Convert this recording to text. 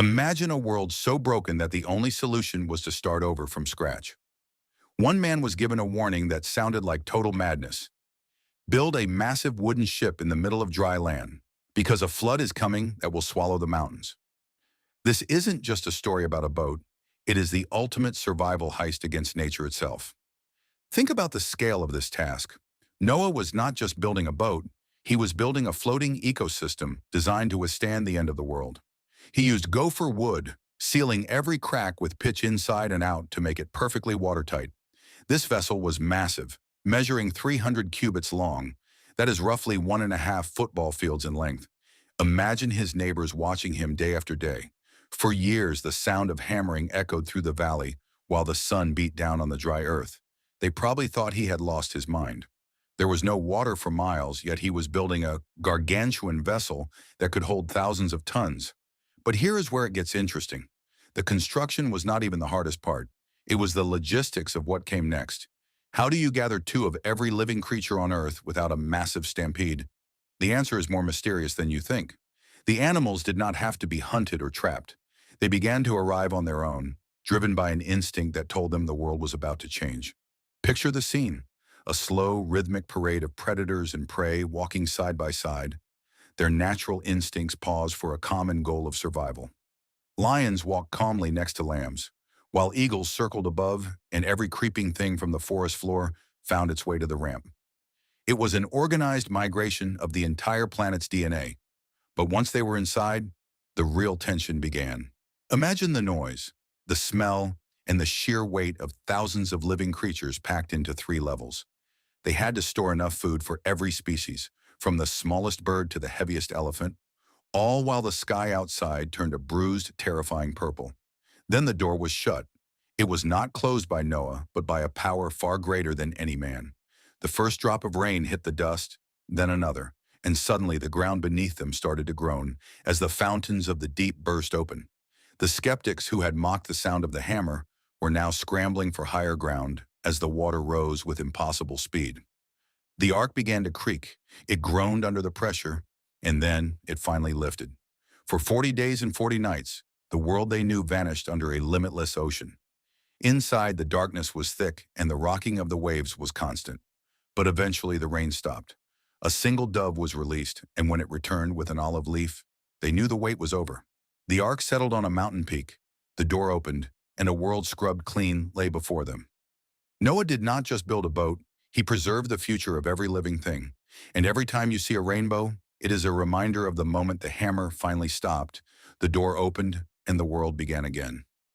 Imagine a world so broken that the only solution was to start over from scratch. One man was given a warning that sounded like total madness. Build a massive wooden ship in the middle of dry land, because a flood is coming that will swallow the mountains. This isn't just a story about a boat, it is the ultimate survival heist against nature itself. Think about the scale of this task. Noah was not just building a boat, he was building a floating ecosystem designed to withstand the end of the world. He used gopher wood, sealing every crack with pitch inside and out to make it perfectly watertight. This vessel was massive, measuring 300 cubits long. That is roughly 1.5 football fields in length. Imagine his neighbors watching him day after day. For years, the sound of hammering echoed through the valley while the sun beat down on the dry earth. They probably thought he had lost his mind. There was no water for miles, yet he was building a gargantuan vessel that could hold thousands of tons. But here is where it gets interesting. The construction was not even the hardest part. It was the logistics of what came next. How do you gather two of every living creature on Earth without a massive stampede? The answer is more mysterious than you think. The animals did not have to be hunted or trapped. They began to arrive on their own, driven by an instinct that told them the world was about to change. Picture the scene, a slow, rhythmic parade of predators and prey walking side by side. Their natural instincts pause for a common goal of survival. Lions walked calmly next to lambs, while eagles circled above and every creeping thing from the forest floor found its way to the ramp. It was an organized migration of the entire planet's DNA. But once they were inside, the real tension began. Imagine the noise, the smell, and the sheer weight of thousands of living creatures packed into 3 levels. They had to store enough food for every species, from the smallest bird to the heaviest elephant, all while the sky outside turned a bruised, terrifying purple. Then the door was shut. It was not closed by Noah, but by a power far greater than any man. The first drop of rain hit the dust, then another, and suddenly the ground beneath them started to groan as the fountains of the deep burst open. The skeptics who had mocked the sound of the hammer were now scrambling for higher ground as the water rose with impossible speed. The ark began to creak. It groaned under the pressure, and then it finally lifted. For 40 days and 40 nights, the world they knew vanished under a limitless ocean. Inside, the darkness was thick and the rocking of the waves was constant. But eventually the rain stopped. A single dove was released, and when it returned with an olive leaf, they knew the wait was over. The ark settled on a mountain peak. The door opened, and a world scrubbed clean lay before them. Noah did not just build a boat, he preserved the future of every living thing. And every time you see a rainbow, it is a reminder of the moment the hammer finally stopped, the door opened, and the world began again.